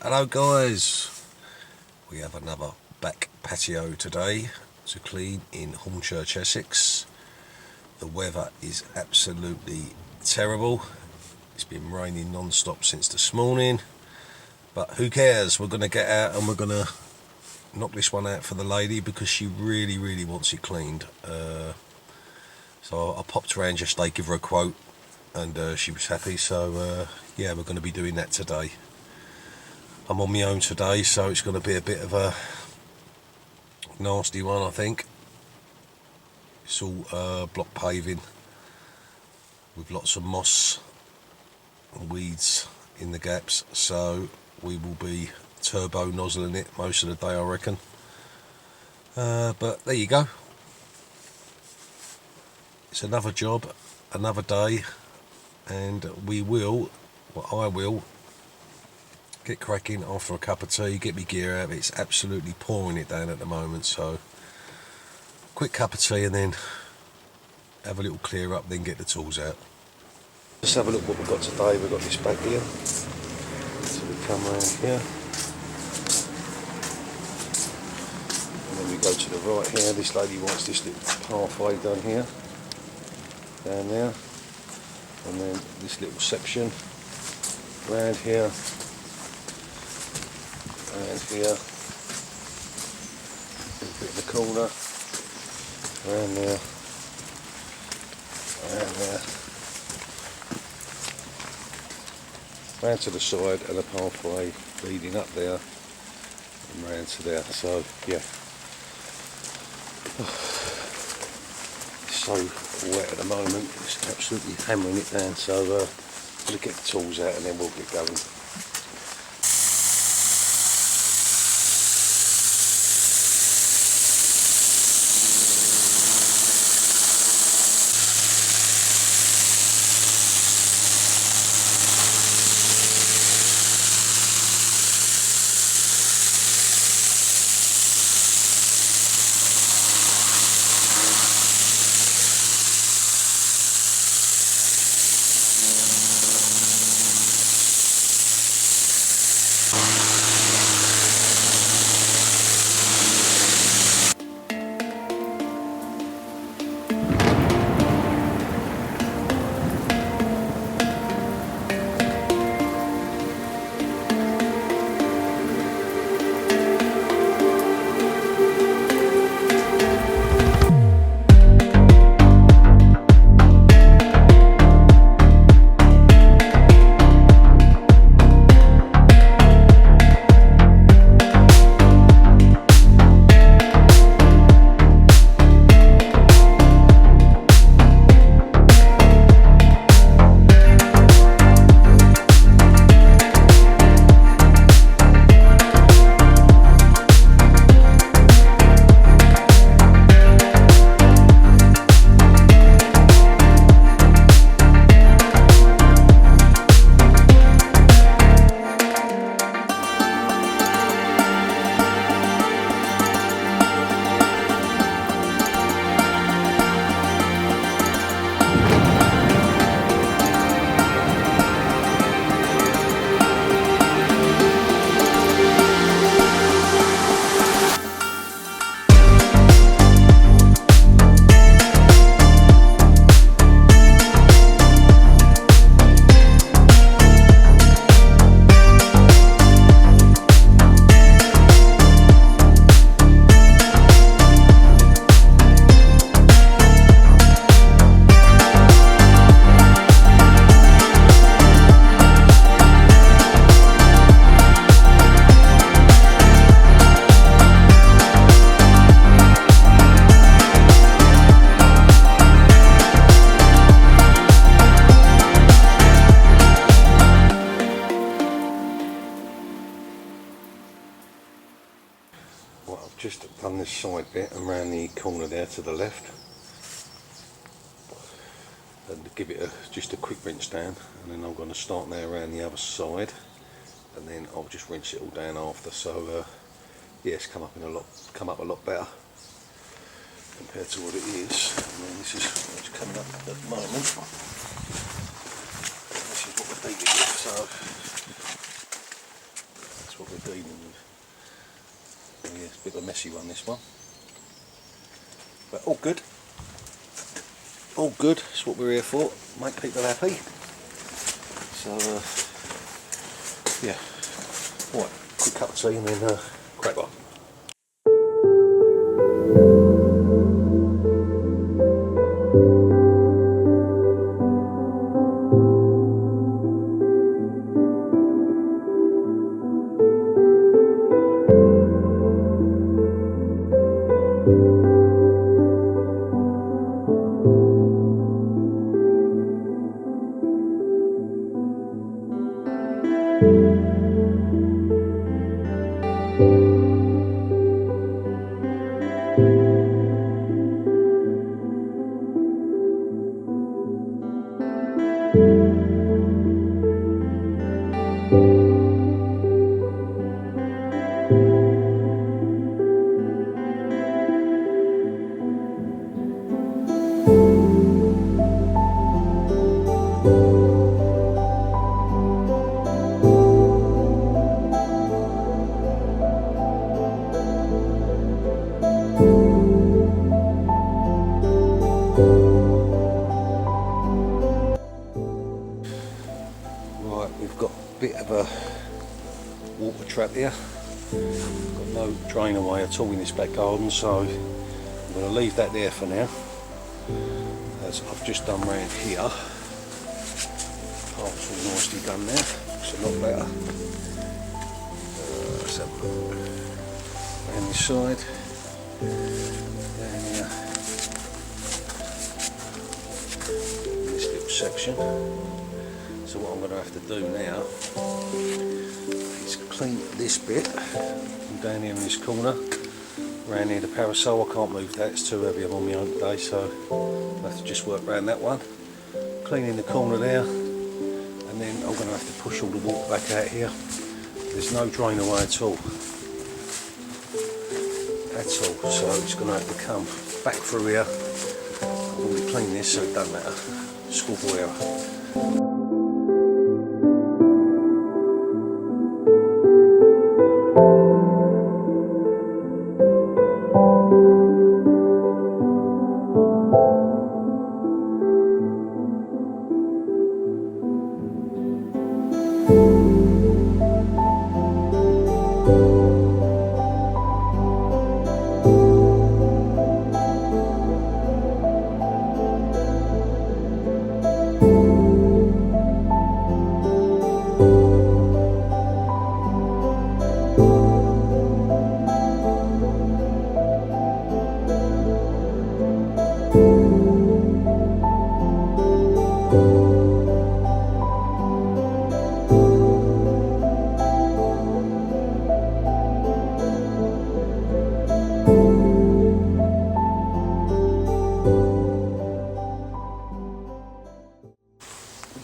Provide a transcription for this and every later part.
Hello guys, we have another back patio today to clean in Hornchurch, Essex. The weather is absolutely terrible. It's been raining non-stop since this morning, but who cares? We're going to get out and we're going to knock this one out for the lady because she really wants it cleaned. So I popped around yesterday, give her a quote, and she was happy, so yeah, we're going to be doing that today. I'm on my own today, so it's going to be a bit of a nasty one, I think. It's all block paving with lots of moss and weeds in the gaps, so we will be turbo nozzling it most of the day, I reckon. But there you go. It's another job, another day, and I will get cracking after a cup of tea, get my gear out. It's absolutely pouring it down at the moment, so quick cup of tea and then have a little clear up, then get the tools out. Let's have a look what we've got today. We've got this back here, so we come around here and then we go to the right here. This lady wants this little pathway done here, down there, and then this little section around here and here, a bit in the corner, around there, around there, round to the side, and a pathway leading up there and round to there. So yeah, it's so wet at the moment, it's absolutely hammering it down, so I'm going to get the tools out and then we'll get going. Well, I've just done this side bit and round the corner there to the left, and give it just a quick rinse down, and then I'm going to start now around the other side, and then I'll just rinse it all down after. So yeah, it's come up a lot better compared to what it is. And then this is what's coming up at the moment. This is what we're dealing with. So that's what we're dealing with. Yeah, it's a bit of a messy one, this one. But all good. All good, that's what we're here for, make people happy. So, yeah. Right, quick cup of tea and then crack on. Right, we've got a bit of a water trap here. Got no drain away at all in this back garden, so I'm going to leave that there for now. As I've just done round here, parts all nicely done there, looks a lot better. Let's have a look around this side, down here, this little section. So what I'm going to have to do now is clean this bit. I'm down here in this corner, around here the parasol. I can't move that, it's too heavy. I'm on my own today, so I'll have to just work around that one. Cleaning the corner there, and then I'm going to have to push all the water back out here. There's no drain away at all. So it's going to have to come back through here. I've already cleaned this, so it doesn't matter. Schoolboy error.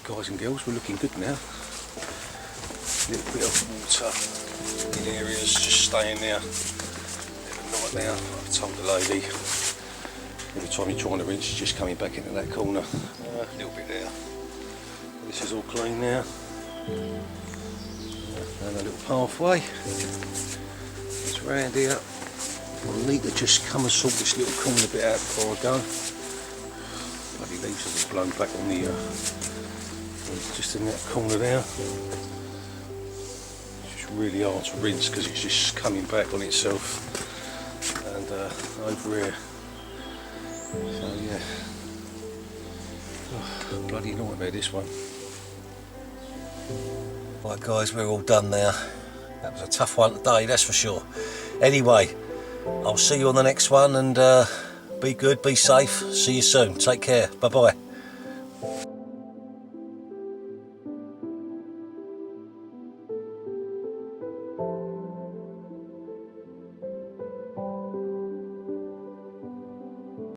Guys and girls, we're looking good now. A little bit of water in areas, just staying there. Right now, I've told the lady, every time you're trying to rinse, she's just coming back into that corner. A little bit there. This is all clean now. And a little pathway. It's round here. I'll need to just come and sort this little corner bit out before I go. Bloody leaves have just blown back on the just in that corner there. It's just really hard to rinse because it's just coming back on itself. And over here. So yeah. Oh, bloody nightmare this one. Right guys, we're all done now. That was a tough one today, that's for sure. Anyway, I'll see you on the next one, and be good, be safe. See you soon. Take care. Bye bye.